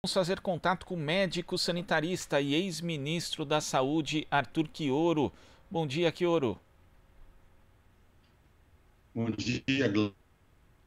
Vamos fazer contato com o médico sanitarista e ex-ministro da Saúde, Arthur Quioro. Bom dia, Quioro. Bom dia,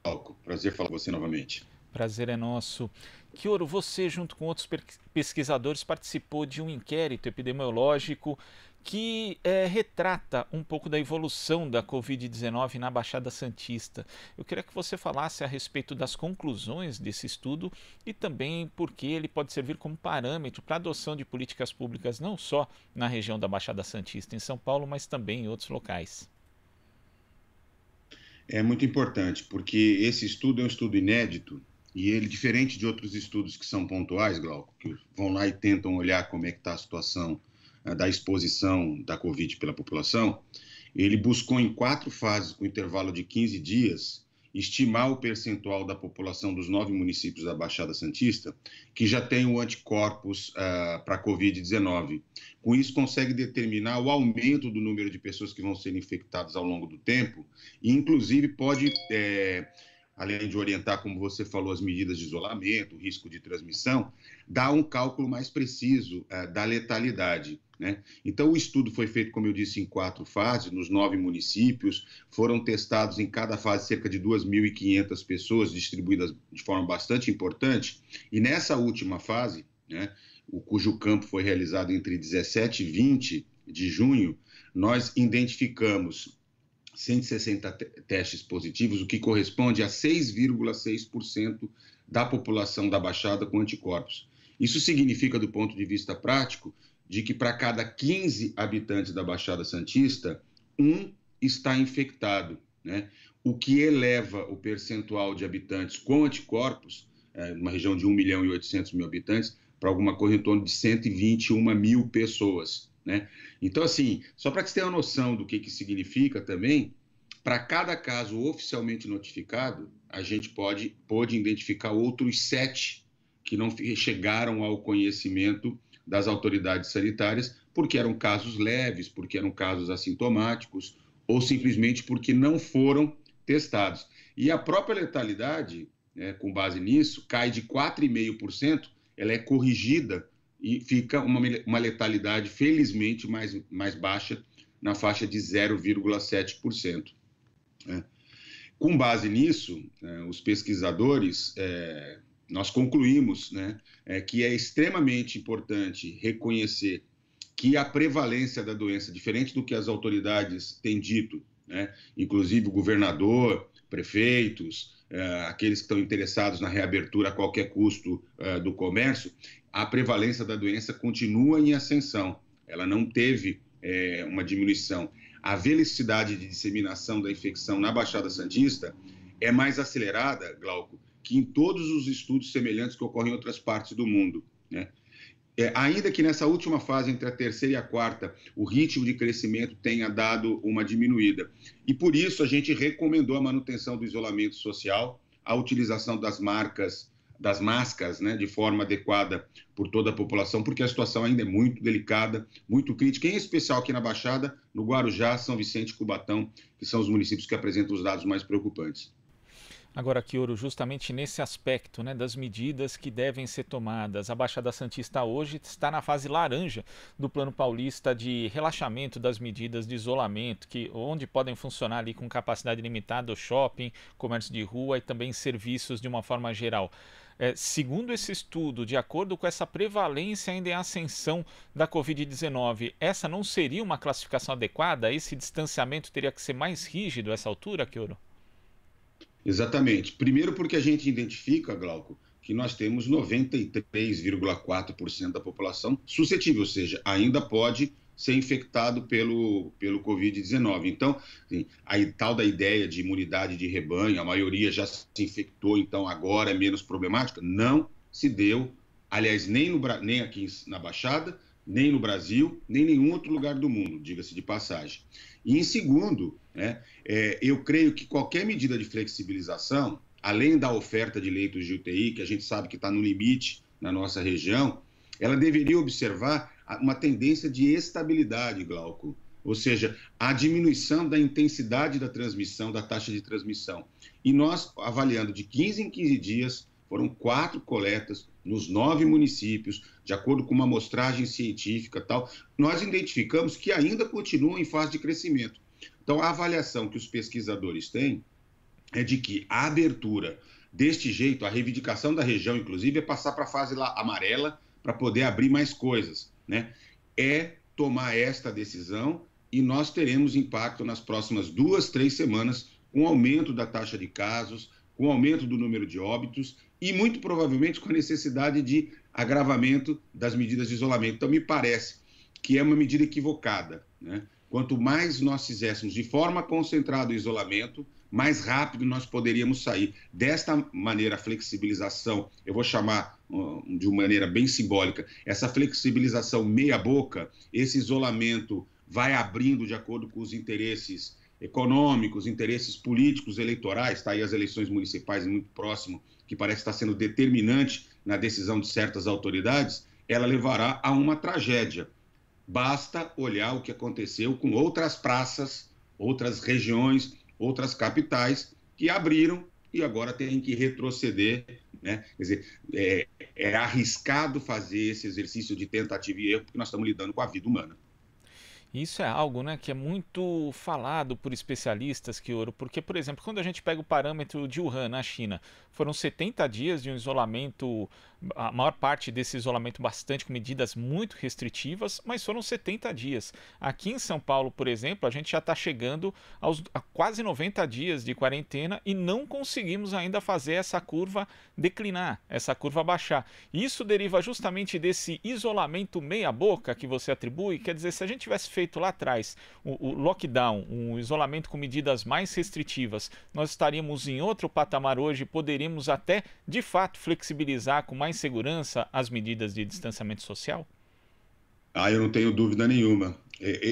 Glauco. Prazer falar com você novamente. Prazer é nosso. Quioro, você, junto com outros pesquisadores, participou de um inquérito epidemiológico que retrata um pouco da evolução da Covid-19 na Baixada Santista. Eu queria que você falasse a respeito das conclusões desse estudo e também porque ele pode servir como parâmetro para a adoção de políticas públicas não só na região da Baixada Santista, em São Paulo, mas também em outros locais. É muito importante, porque esse estudo é um estudo inédito e ele, diferente de outros estudos que são pontuais, Glauco, que vão lá e tentam olhar como é que está a situação da exposição da Covid pela população, ele buscou em 4 fases, com intervalo de 15 dias, estimar o percentual da população dos 9 municípios da Baixada Santista que já tem o anticorpos para a Covid-19. Com isso, consegue determinar o aumento do número de pessoas que vão ser infectadas ao longo do tempo e, inclusive, pode, além de orientar, como você falou, as medidas de isolamento, o risco de transmissão, dar um cálculo mais preciso da letalidade, né? Então, o estudo foi feito, como eu disse, em 4 fases, nos 9 municípios. Foram testados em cada fase cerca de 2.500 pessoas, distribuídas de forma bastante importante. E nessa última fase, né, cujo campo foi realizado entre 17 e 20 de junho, nós identificamos 160 testes positivos, o que corresponde a 6,6% da população da Baixada com anticorpos. Isso significa, do ponto de vista prático, de que para cada 15 habitantes da Baixada Santista, um está infectado, né? O que eleva o percentual de habitantes com anticorpos, numa região de 1.800.000 habitantes, para alguma coisa em torno de 121 mil pessoas, né? Então, assim, só para que você tenha uma noção do que significa também, para cada caso oficialmente notificado, a gente pôde identificar outros 7 que não chegaram ao conhecimento das autoridades sanitárias, porque eram casos leves, porque eram casos assintomáticos, ou simplesmente porque não foram testados. E a própria letalidade, né, com base nisso, cai de 4,5%, ela é corrigida e fica uma letalidade, felizmente, mais baixa, na faixa de 0,7%. Né? Com base nisso, os pesquisadores, nós concluímos, né, que é extremamente importante reconhecer que a prevalência da doença, diferente do que as autoridades têm dito, né, inclusive o governador, prefeitos, aqueles que estão interessados na reabertura a qualquer custo do comércio, a prevalência da doença continua em ascensão, ela não teve uma diminuição. A velocidade de disseminação da infecção na Baixada Santista é mais acelerada, Glauco, que em todos os estudos semelhantes que ocorrem em outras partes do mundo, né? Ainda que nessa última fase, entre a terceira e a quarta, o ritmo de crescimento tenha dado uma diminuída. E por isso a gente recomendou a manutenção do isolamento social, a utilização das máscaras, né, de forma adequada por toda a população, porque a situação ainda é muito delicada, muito crítica, em especial aqui na Baixada, no Guarujá, São Vicente e Cubatão, que são os municípios que apresentam os dados mais preocupantes. Agora, Quioro, justamente nesse aspecto, né, das medidas que devem ser tomadas, a Baixada Santista hoje está na fase laranja do Plano Paulista de relaxamento das medidas de isolamento, onde podem funcionar ali com capacidade limitada o shopping, comércio de rua e também serviços de uma forma geral. Segundo esse estudo, de acordo com essa prevalência ainda em ascensão da Covid-19, essa não seria uma classificação adequada? Esse distanciamento teria que ser mais rígido a essa altura, Quioro? Exatamente. Primeiro porque a gente identifica, Glauco, que nós temos 93,4% da população suscetível, ou seja, ainda pode ser infectado pelo Covid-19. Então, assim, a tal da ideia de imunidade de rebanho, a maioria já se infectou, então agora é menos problemática, não se deu, aliás, nem aqui na Baixada, nem no Brasil, nem em nenhum outro lugar do mundo, diga-se de passagem. E em segundo, né, eu creio que qualquer medida de flexibilização, além da oferta de leitos de UTI, que a gente sabe que está no limite na nossa região, ela deveria observar uma tendência de estabilidade, Glauco, ou seja, a diminuição da intensidade da transmissão, da taxa de transmissão. E nós, avaliando de 15 em 15 dias, Foram 4 coletas nos 9 municípios, de acordo com uma amostragem científica e tal. Nós identificamos que ainda continuam em fase de crescimento. Então, a avaliação que os pesquisadores têm é de que a abertura deste jeito, a reivindicação da região, inclusive, é passar para a fase amarela para poder abrir mais coisas, né? É tomar esta decisão e nós teremos impacto nas próximas 2, 3 semanas com o aumento da taxa de casos, com o aumento do número de óbitos e, muito provavelmente, com a necessidade de agravamento das medidas de isolamento. Então, me parece que é uma medida equivocada, né? Quanto mais nós fizéssemos de forma concentrada o isolamento, mais rápido nós poderíamos sair. Desta maneira, a flexibilização, eu vou chamar de uma maneira bem simbólica, essa flexibilização meia-boca, esse isolamento vai abrindo de acordo com os interesses econômicos, interesses políticos, eleitorais, está aí as eleições municipais muito próximo, que parece estar sendo determinante na decisão de certas autoridades, ela levará a uma tragédia. Basta olhar o que aconteceu com outras praças, outras regiões, outras capitais que abriram e agora têm que retroceder, né? Quer dizer, é arriscado fazer esse exercício de tentativa e erro, porque nós estamos lidando com a vida humana. Isso é algo, né, que é muito falado por especialistas, Kioro, porque, por exemplo, quando a gente pega o parâmetro de Wuhan, na China, foram 70 dias de um isolamento, a maior parte desse isolamento bastante com medidas muito restritivas, mas foram 70 dias. Aqui em São Paulo, por exemplo, a gente já está chegando a quase 90 dias de quarentena e não conseguimos ainda fazer essa curva declinar, essa curva baixar. Isso deriva justamente desse isolamento meia-boca que você atribui, quer dizer, se a gente tivesse feito lá atrás o lockdown, um isolamento com medidas mais restritivas, nós estaríamos em outro patamar hoje, poderíamos até, de fato, flexibilizar com mais segurança as medidas de distanciamento social? Eu não tenho dúvida nenhuma.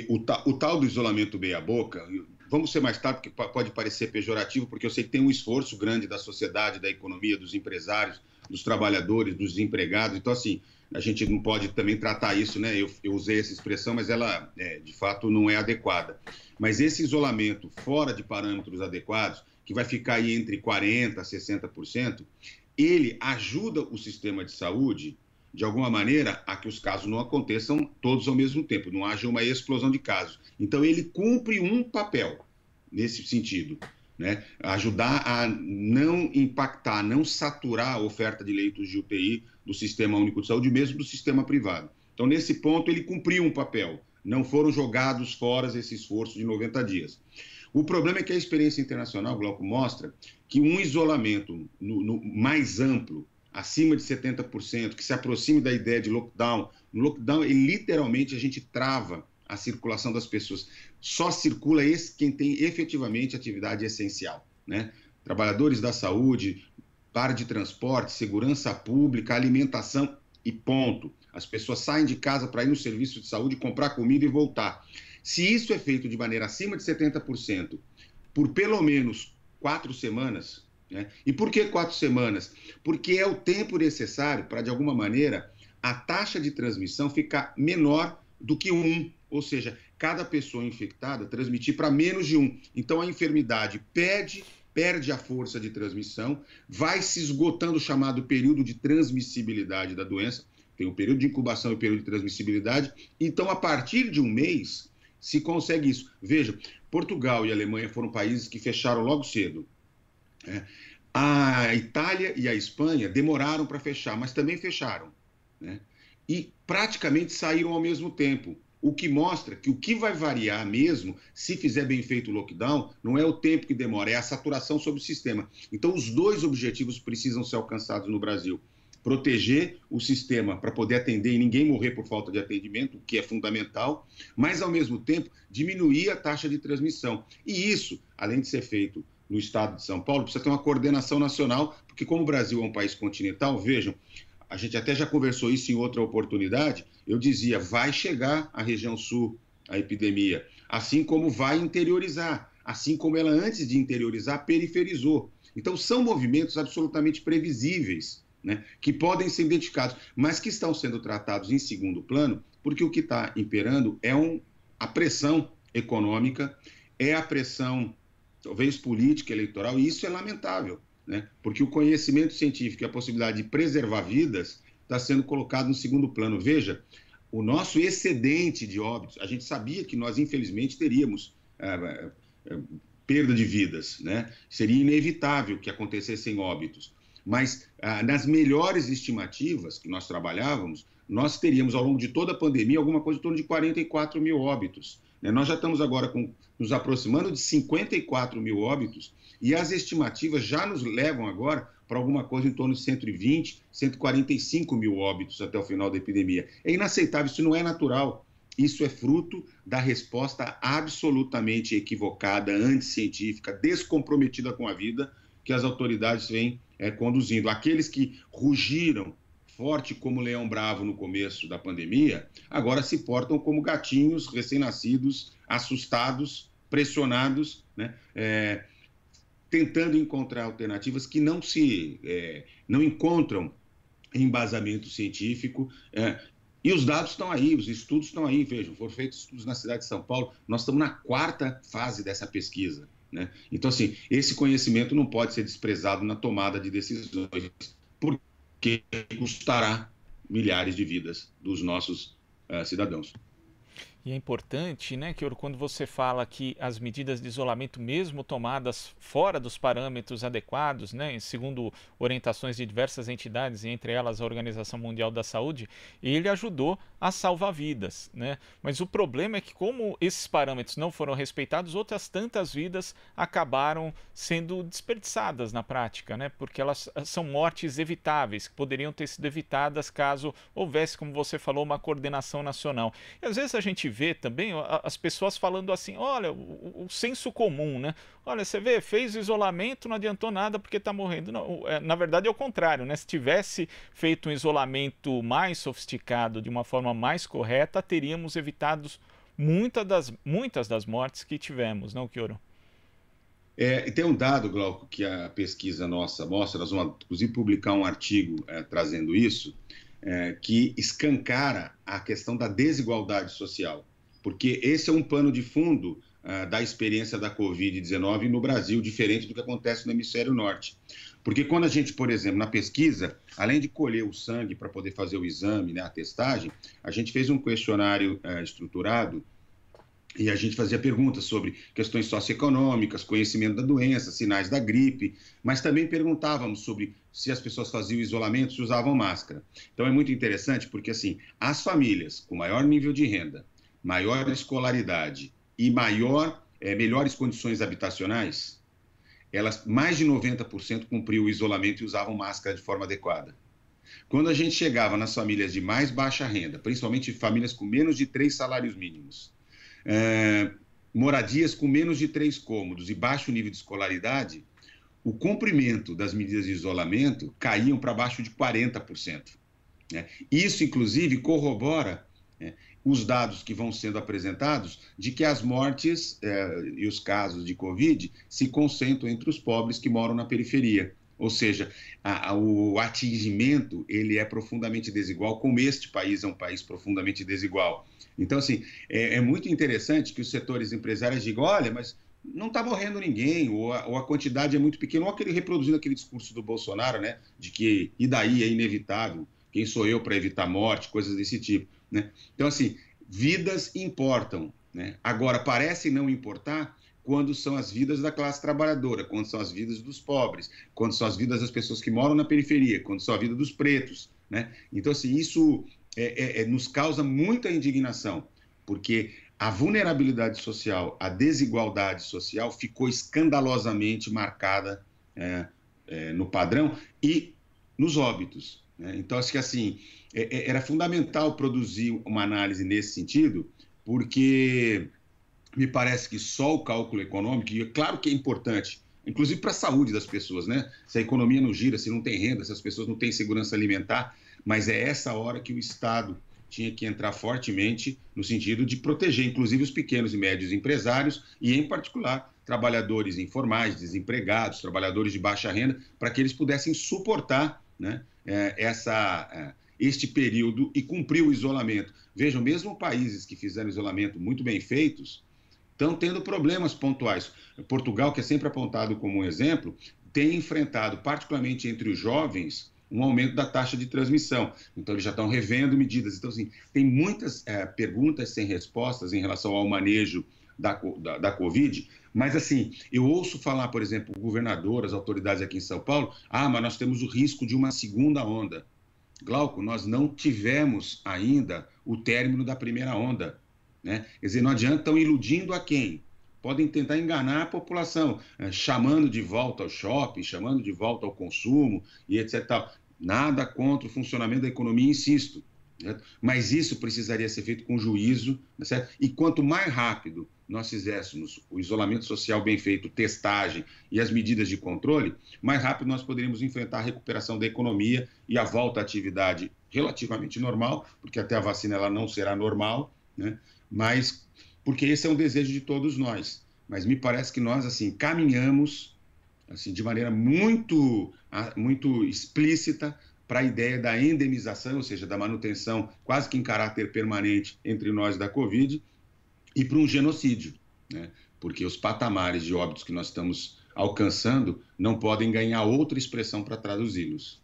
O tal do isolamento meia-boca, vamos ser mais claro, porque pode parecer pejorativo, porque eu sei que tem um esforço grande da sociedade, da economia, dos empresários, dos trabalhadores, dos desempregados. Então, assim, a gente não pode também tratar isso, né? Eu usei essa expressão, mas ela, de fato, não é adequada. Mas esse isolamento fora de parâmetros adequados, que vai ficar aí entre 40% a 60%, ele ajuda o sistema de saúde, de alguma maneira, a que os casos não aconteçam todos ao mesmo tempo, não haja uma explosão de casos. Então, ele cumpre um papel nesse sentido, né? Ajudar a não impactar, não saturar a oferta de leitos de UTI do Sistema Único de Saúde, mesmo do sistema privado. Então, nesse ponto, ele cumpriu um papel. Não foram jogados fora esse esforço de 90 dias. O problema é que a experiência internacional, Glauco, mostra que um isolamento mais amplo, acima de 70%, que se aproxime da ideia de lockdown. No lockdown, literalmente, a gente trava a circulação das pessoas. Só circula quem tem efetivamente atividade essencial, né? Trabalhadores da saúde, área de transporte, segurança pública, alimentação e ponto. As pessoas saem de casa para ir no serviço de saúde, comprar comida e voltar. Se isso é feito de maneira acima de 70%, por pelo menos 4 semanas, né? E por que 4 semanas? Porque é o tempo necessário para, de alguma maneira, a taxa de transmissão ficar menor do que 1, ou seja, cada pessoa infectada transmitir para menos de 1. Então, a enfermidade perde a força de transmissão, vai se esgotando o chamado período de transmissibilidade da doença, tem o período de incubação e o período de transmissibilidade. Então, a partir de um mês, se consegue isso. Veja, Portugal e Alemanha foram países que fecharam logo cedo. A Itália e a Espanha demoraram para fechar, mas também fecharam, né? E praticamente saíram ao mesmo tempo, o que mostra que o que vai variar mesmo, se fizer bem feito o lockdown, não é o tempo que demora, é a saturação sobre o sistema. Então, os dois objetivos precisam ser alcançados no Brasil. Proteger o sistema para poder atender e ninguém morrer por falta de atendimento, o que é fundamental, mas, ao mesmo tempo, diminuir a taxa de transmissão. E isso, além de ser feito no estado de São Paulo, precisa ter uma coordenação nacional, porque como o Brasil é um país continental, vejam, a gente até já conversou isso em outra oportunidade, eu dizia, vai chegar à região sul a epidemia, assim como vai interiorizar, assim como ela antes de interiorizar periferizou. Então são movimentos absolutamente previsíveis, né, que podem ser identificados, mas que estão sendo tratados em segundo plano, porque o que está imperando é a pressão econômica, é a pressão talvez política, eleitoral, e isso é lamentável. né? Porque o conhecimento científico e a possibilidade de preservar vidas está sendo colocado no segundo plano. Veja, o nosso excedente de óbitos, a gente sabia que nós, infelizmente, teríamos perda de vidas, né? Seria inevitável que acontecessem óbitos. Mas, nas melhores estimativas que nós trabalhávamos, nós teríamos, ao longo de toda a pandemia, alguma coisa em torno de 44 mil óbitos. Nós já estamos agora nos aproximando de 54 mil óbitos, e as estimativas já nos levam agora para alguma coisa em torno de 120, 145 mil óbitos até o final da epidemia. É inaceitável, isso não é natural. Isso é fruto da resposta absolutamente equivocada, anticientífica, descomprometida com a vida, que as autoridades vêm conduzindo. Aqueles que rugiram forte como leão bravo no começo da pandemia, agora se portam como gatinhos recém-nascidos, assustados, pressionados, né? Tentando encontrar alternativas que não encontram embasamento científico. E os dados estão aí, os estudos estão aí. Vejam, foram feitos estudos na cidade de São Paulo. Nós estamos na 4ª fase dessa pesquisa, né? Então, assim, esse conhecimento não pode ser desprezado na tomada de decisões, porque custará milhares de vidas dos nossos cidadãos. E é importante, né, que quando você fala que as medidas de isolamento, mesmo tomadas fora dos parâmetros adequados, né, segundo orientações de diversas entidades, entre elas a Organização Mundial da Saúde, ele ajudou a salvar vidas, né? Mas o problema é que, como esses parâmetros não foram respeitados, outras tantas vidas acabaram sendo desperdiçadas na prática, né? Porque elas são mortes evitáveis, que poderiam ter sido evitadas caso houvesse, como você falou, uma coordenação nacional. E às vezes a gente vê também as pessoas falando assim, olha, o senso comum, né? Olha, você vê, fez o isolamento, não adiantou nada porque está morrendo. Não, na verdade é o contrário, né? Se tivesse feito um isolamento mais sofisticado, de uma forma mais correta, teríamos evitado muitas das mortes que tivemos, não, Chioro? E tem um dado, Glauco, que a pesquisa nossa mostra, nós vamos inclusive publicar um artigo trazendo isso, que escancara a questão da desigualdade social, porque esse é um pano de fundo da experiência da Covid-19 no Brasil, diferente do que acontece no hemisfério norte. Porque quando a gente, por exemplo, na pesquisa, além de colher o sangue para poder fazer o exame, né, a testagem, a gente fez um questionário estruturado e a gente fazia perguntas sobre questões socioeconômicas, conhecimento da doença, sinais da gripe, mas também perguntávamos sobre se as pessoas faziam isolamento, se usavam máscara. Então é muito interessante porque, assim, as famílias com maior nível de renda, maior escolaridade e melhores condições habitacionais, elas, mais de 90% cumpriam o isolamento e usavam máscara de forma adequada. Quando a gente chegava nas famílias de mais baixa renda, principalmente famílias com menos de 3 salários mínimos, moradias com menos de 3 cômodos e baixo nível de escolaridade, o cumprimento das medidas de isolamento caíam para baixo de 40%. Né? Isso, inclusive, corrobora os dados que vão sendo apresentados de que as mortes e os casos de Covid se concentram entre os pobres que moram na periferia. Ou seja, o atingimento ele é profundamente desigual, como este país é um país profundamente desigual. Então, assim, é muito interessante que os setores empresários digam, olha, mas não está morrendo ninguém, ou a quantidade é muito pequena, ou reproduzindo aquele discurso do Bolsonaro, né, de que, e daí, é inevitável, quem sou eu para evitar morte, coisas desse tipo, né? Então, assim, vidas importam, né? Agora, parece não importar quando são as vidas da classe trabalhadora, quando são as vidas dos pobres, quando são as vidas das pessoas que moram na periferia, quando são a vida dos pretos, né? Então, assim, isso nos causa muita indignação, porque a vulnerabilidade social, a desigualdade social ficou escandalosamente marcada no padrão e nos óbitos, né? Então, acho que assim, era fundamental produzir uma análise nesse sentido, porque me parece que só o cálculo econômico, e é claro que é importante, inclusive para a saúde das pessoas, né? Se a economia não gira, se não tem renda, se as pessoas não têm segurança alimentar, mas é essa hora que o Estado tinha que entrar fortemente no sentido de proteger, inclusive, os pequenos e médios empresários e, em particular, trabalhadores informais, desempregados, trabalhadores de baixa renda, para que eles pudessem suportar, né, este período e cumprir o isolamento. Vejam, mesmo países que fizeram isolamento muito bem feitos, estão tendo problemas pontuais. Portugal, que é sempre apontado como um exemplo, tem enfrentado, particularmente entre os jovens, um aumento da taxa de transmissão. Então, eles já estão revendo medidas. Então, assim, tem muitas perguntas sem respostas em relação ao manejo da Covid, mas, assim, eu ouço falar, por exemplo, o governador, as autoridades aqui em São Paulo, mas nós temos o risco de uma segunda onda. Glauco, nós não tivemos ainda o término da primeira onda, né? Quer dizer, não adianta, estão iludindo a quem? Podem tentar enganar a população, chamando de volta ao shopping, chamando de volta ao consumo e etc. Tal. Nada contra o funcionamento da economia, insisto, certo? Mas isso precisaria ser feito com juízo, certo? E quanto mais rápido nós fizéssemos o isolamento social bem feito, testagem e as medidas de controle, mais rápido nós poderíamos enfrentar a recuperação da economia e a volta à atividade relativamente normal, porque até a vacina ela não será normal, né? Mas porque esse é um desejo de todos nós. Mas me parece que nós, assim, caminhamos assim, de maneira muito explícita para a ideia da endemização, ou seja, da manutenção quase que em caráter permanente entre nós da Covid, e para um genocídio, né? Porque os patamares de óbitos que nós estamos alcançando não podem ganhar outra expressão para traduzi-los.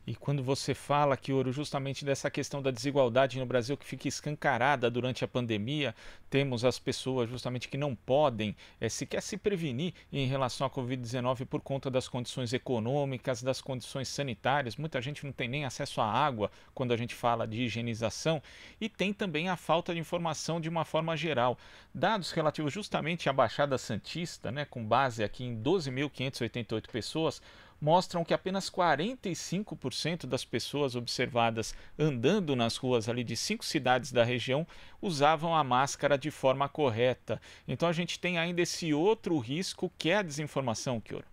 E quando você fala, Kioro, justamente dessa questão da desigualdade no Brasil que fica escancarada durante a pandemia, temos as pessoas justamente que não podem sequer se prevenir em relação à Covid-19 por conta das condições econômicas, das condições sanitárias. Muita gente não tem nem acesso à água quando a gente fala de higienização, e tem também a falta de informação de uma forma geral. Dados relativos justamente à Baixada Santista, né, com base aqui em 12.588 pessoas, mostram que apenas 45% das pessoas observadas andando nas ruas ali de 5 cidades da região usavam a máscara de forma correta. Então a gente tem ainda esse outro risco que é a desinformação, Kioro.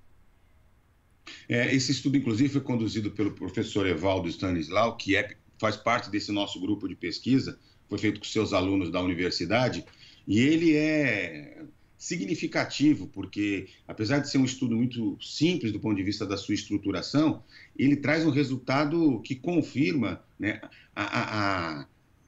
Esse estudo, inclusive, foi conduzido pelo professor Evaldo Stanislau, que faz parte desse nosso grupo de pesquisa, foi feito com seus alunos da universidade, e ele é significativo, porque, apesar de ser um estudo muito simples do ponto de vista da sua estruturação, ele traz um resultado que confirma, né,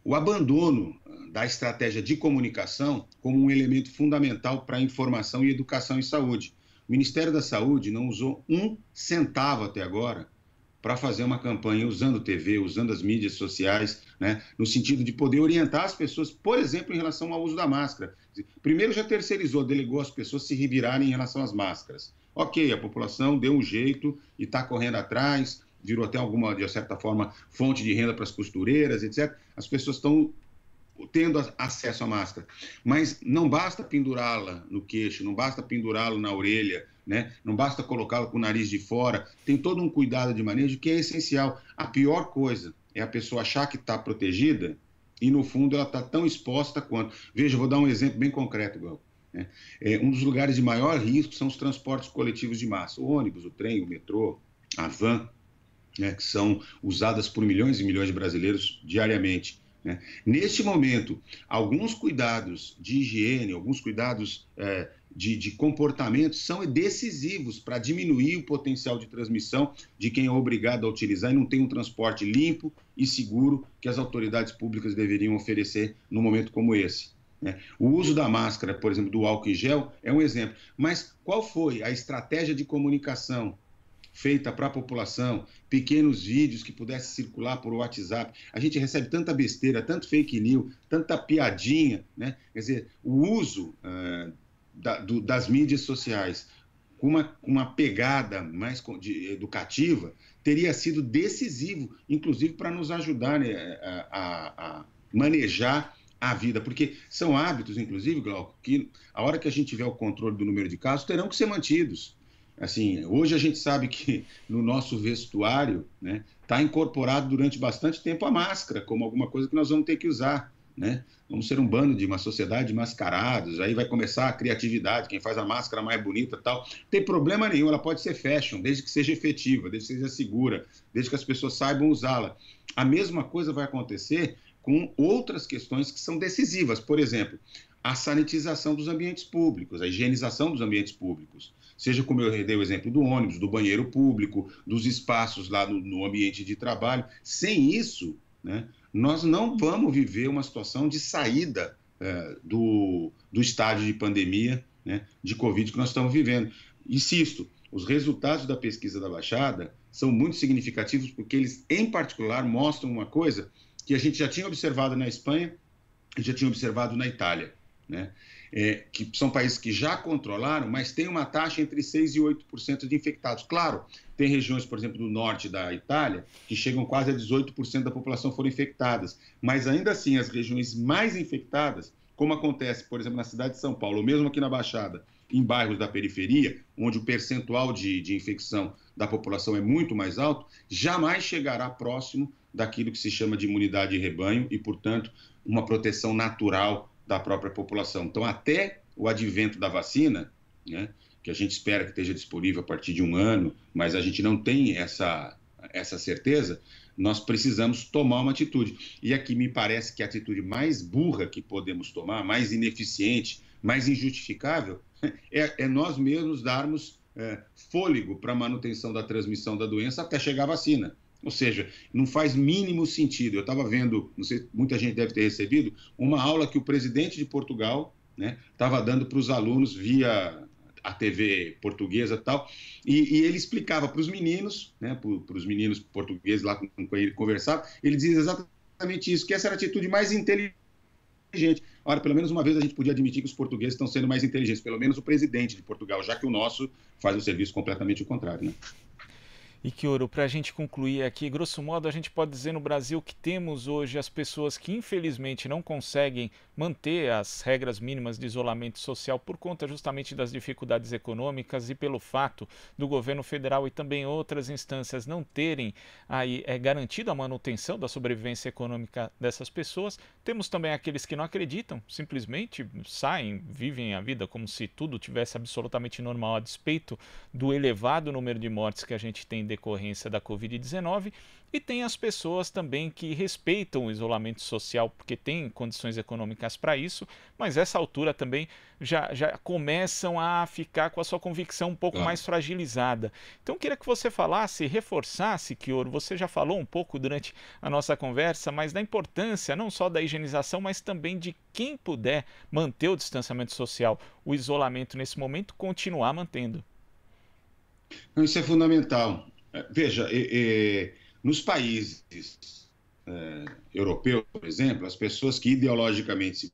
o abandono da estratégia de comunicação como um elemento fundamental para a informação e educação em saúde. O Ministério da Saúde não usou um centavo até agora para fazer uma campanha usando TV, usando as mídias sociais, né, no sentido de poder orientar as pessoas, por exemplo, em relação ao uso da máscara. Primeiro já terceirizou, delegou as pessoas se revirarem em relação às máscaras. Ok, a população deu um jeito e está correndo atrás, virou até alguma, de certa forma, fonte de renda para as costureiras, etc. As pessoas estão tendo acesso à máscara. Mas não basta pendurá-la no queixo, não basta pendurá-la na orelha, né? Não basta colocá-la com o nariz de fora. Tem todo um cuidado de manejo que é essencial. A pior coisa é a pessoa achar que está protegida e, no fundo, ela está tão exposta quanto. Veja, eu vou dar um exemplo bem concreto, Gal, né? Um dos lugares de maior risco são os transportes coletivos de massa. O ônibus, o trem, o metrô, a van, né, que são usadas por milhões e milhões de brasileiros diariamente, né? Neste momento, alguns cuidados de higiene, alguns cuidados de comportamento são decisivos para diminuir o potencial de transmissão de quem é obrigado a utilizar e não tem um transporte limpo e seguro que as autoridades públicas deveriam oferecer num momento como esse, né? O uso da máscara, por exemplo, do álcool em gel, é um exemplo. Mas qual foi a estratégia de comunicação feita para a população, pequenos vídeos que pudessem circular por WhatsApp? A gente recebe tanta besteira, tanto fake news, tanta piadinha, né? Quer dizer, o uso das mídias sociais com uma pegada mais educativa teria sido decisivo, inclusive para nos ajudar, né, a manejar a vida, porque são hábitos, inclusive, Glauco, que a hora que a gente tiver o controle do número de casos, terão que ser mantidos. Assim, hoje a gente sabe que no nosso vestuário, né, está incorporado durante bastante tempo a máscara, como alguma coisa que nós vamos ter que usar, né? Vamos ser um bando de uma sociedade de mascarados, aí vai começar a criatividade, quem faz a máscara mais bonita e tal. Não tem problema nenhum, ela pode ser fashion, desde que seja efetiva, desde que seja segura, desde que as pessoas saibam usá-la. A mesma coisa vai acontecer com outras questões que são decisivas, por exemplo, a sanitização dos ambientes públicos, a higienização dos ambientes públicos. Seja como eu dei o exemplo do ônibus, do banheiro público, dos espaços lá no ambiente de trabalho. Sem isso, né, nós não vamos viver uma situação de saída do estágio de pandemia, né, de Covid que nós estamos vivendo. Insisto, os resultados da pesquisa da Baixada são muito significativos porque eles, em particular, mostram uma coisa que a gente já tinha observado na Espanha e já tinha observado na Itália, né? Que são países que já controlaram, mas tem uma taxa entre 6% e 8% de infectados. Claro, tem regiões, por exemplo, do norte da Itália, que chegam quase a 18% da população foram infectadas, mas ainda assim as regiões mais infectadas, como acontece, por exemplo, na cidade de São Paulo, ou mesmo aqui na Baixada, em bairros da periferia, onde o percentual de infecção da população é muito mais alto, jamais chegará próximo daquilo que se chama de imunidade de rebanho e, portanto, uma proteção natural da própria população. Então, até o advento da vacina, né, que a gente espera que esteja disponível a partir de 1 ano, mas a gente não tem essa certeza, nós precisamos tomar uma atitude. E aqui me parece que a atitude mais burra que podemos tomar, mais ineficiente, mais injustificável, é nós mesmos darmos fôlego para a manutenção da transmissão da doença até chegar a vacina. Ou seja, não faz mínimo sentido. Eu estava vendo, não sei, muita gente deve ter recebido, uma aula que o presidente de Portugal, né, estava dando para os alunos via a TV portuguesa e tal, e ele explicava para os meninos, né, para os meninos portugueses lá com quem ele conversava, ele dizia exatamente isso, que essa era a atitude mais inteligente. Ora, pelo menos uma vez a gente podia admitir que os portugueses estão sendo mais inteligentes, pelo menos o presidente de Portugal, já que o nosso faz um serviço completamente o contrário, né? E Kioro, para a gente concluir aqui, grosso modo, a gente pode dizer no Brasil que temos hoje as pessoas que infelizmente não conseguem manter as regras mínimas de isolamento social por conta justamente das dificuldades econômicas e pelo fato do governo federal e também outras instâncias não terem aí garantido a manutenção da sobrevivência econômica dessas pessoas. Temos também aqueles que não acreditam, simplesmente saem, vivem a vida como se tudo tivesse absolutamente normal a despeito do elevado número de mortes que a gente tem decorrência da Covid-19, e tem as pessoas também que respeitam o isolamento social porque têm condições econômicas para isso, mas essa altura também já começam a ficar com a sua convicção um pouco mais fragilizada. Então queria que você falasse, reforçasse, Kioro, você já falou um pouco durante a nossa conversa, mas da importância não só da higienização, mas também de quem puder manter o distanciamento social, o isolamento nesse momento, continuar mantendo. Isso é fundamental. Veja, nos países europeus, por exemplo, as pessoas que ideologicamente se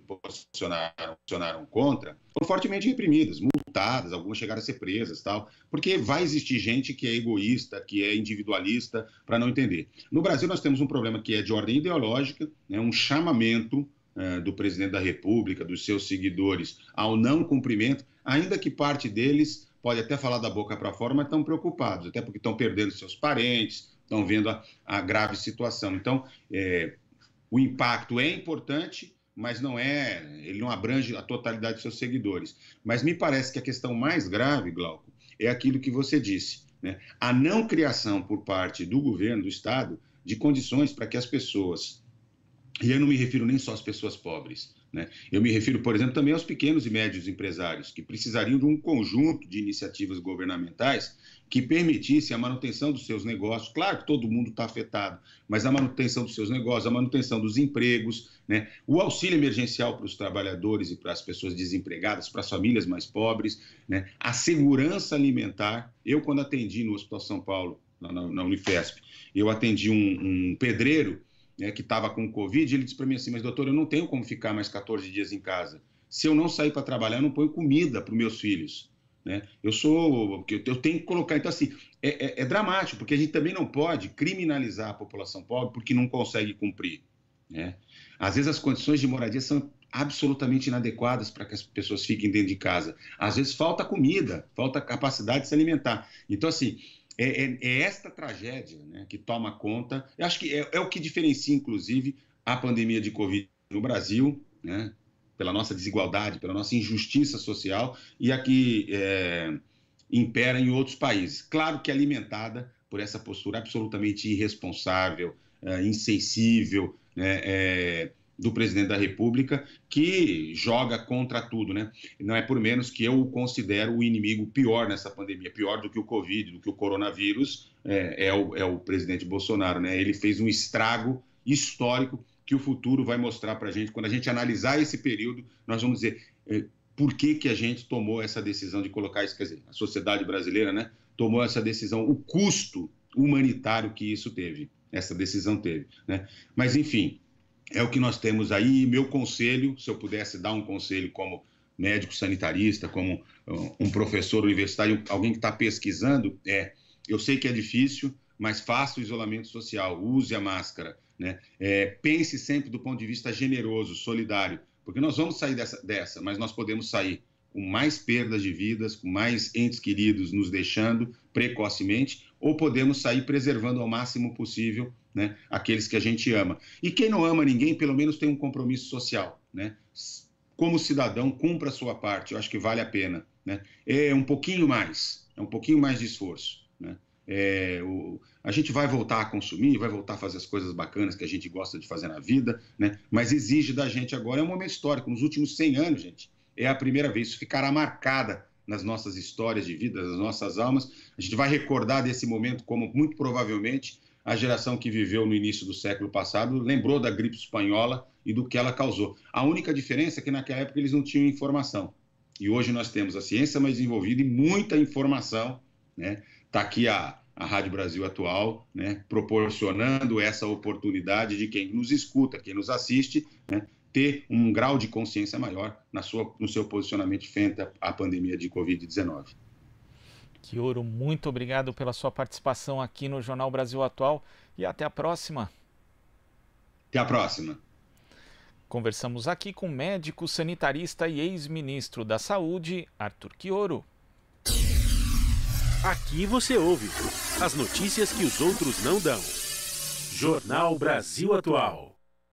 posicionaram contra foram fortemente reprimidas, multadas, algumas chegaram a ser presas, tal, porque vai existir gente que é egoísta, que é individualista, para não entender. No Brasil, nós temos um problema que é de ordem ideológica, né, um chamamento do presidente da República, dos seus seguidores, ao não cumprimento, ainda que parte deles pode até falar da boca para fora, mas estão preocupados, até porque estão perdendo seus parentes, estão vendo a grave situação. Então, o impacto é importante, mas ele não abrange a totalidade de seus seguidores. Mas me parece que a questão mais grave, Glauco, é aquilo que você disse, né? A não criação por parte do governo, do Estado, de condições para que as pessoas, e eu não me refiro nem só às pessoas pobres, né? Eu me refiro, por exemplo, também aos pequenos e médios empresários, que precisariam de um conjunto de iniciativas governamentais que permitisse a manutenção dos seus negócios. Claro que todo mundo está afetado, mas a manutenção dos seus negócios, a manutenção dos empregos, né? O auxílio emergencial para os trabalhadores e para as pessoas desempregadas, para as famílias mais pobres, né? A segurança alimentar. Eu, quando atendi no Hospital São Paulo, na Unifesp, eu atendi um pedreiro, né, que estava com Covid, ele disse para mim assim, mas doutor, eu não tenho como ficar mais 14 dias em casa. Se eu não sair para trabalhar, eu não ponho comida para os meus filhos. Né? Eu tenho que colocar. Então, assim, é dramático, porque a gente também não pode criminalizar a população pobre porque não consegue cumprir. Né? Às vezes as condições de moradia são absolutamente inadequadas para que as pessoas fiquem dentro de casa. Às vezes falta comida, falta capacidade de se alimentar. Então, assim, é esta tragédia, né, que toma conta. Eu acho que é o que diferencia, inclusive, a pandemia de Covid no Brasil, né, pela nossa desigualdade, pela nossa injustiça social, e a que impera em outros países. Claro que alimentada por essa postura absolutamente irresponsável, insensível, né, do presidente da República, que joga contra tudo, né? Não é por menos que eu o considero o inimigo pior nessa pandemia, pior do que o Covid, do que o coronavírus, é o presidente Bolsonaro, né? Ele fez um estrago histórico que o futuro vai mostrar para a gente. Quando a gente analisar esse período, nós vamos dizer, por que a gente tomou essa decisão de colocar isso, quer dizer, a sociedade brasileira, né, tomou essa decisão, o custo humanitário que isso teve, essa decisão teve, né? Mas, enfim, é o que nós temos aí. Meu conselho, se eu pudesse dar um conselho como médico sanitarista, como um professor universitário, alguém que está pesquisando, eu sei que é difícil, mas faça o isolamento social, use a máscara, né? Pense sempre do ponto de vista generoso, solidário, porque nós vamos sair dessa, mas nós podemos sair com mais perdas de vidas, com mais entes queridos nos deixando precocemente, ou podemos sair preservando ao máximo possível, né, aqueles que a gente ama. E quem não ama ninguém, pelo menos tem um compromisso social, né? Como cidadão, cumpra a sua parte, eu acho que vale a pena, né? É um pouquinho mais de esforço, né? A gente vai voltar a consumir, vai voltar a fazer as coisas bacanas que a gente gosta de fazer na vida, né? Mas exige da gente agora, é um momento histórico, nos últimos 100 anos, gente, é a primeira vez, isso ficará marcada nas nossas histórias de vida, nas nossas almas. A gente vai recordar desse momento como, muito provavelmente, a geração que viveu no início do século passado lembrou da gripe espanhola e do que ela causou. A única diferença é que naquela época eles não tinham informação. E hoje nós temos a ciência mais desenvolvida e muita informação, né? Está aqui a Rádio Brasil Atual, né, proporcionando essa oportunidade de quem nos escuta, quem nos assiste, né, ter um grau de consciência maior no seu posicionamento frente à pandemia de Covid-19. Chioro, muito obrigado pela sua participação aqui no Jornal Brasil Atual e até a próxima. Até a próxima. Conversamos aqui com o médico sanitarista e ex-ministro da Saúde, Arthur Chioro. Aqui você ouve as notícias que os outros não dão. Jornal Brasil Atual.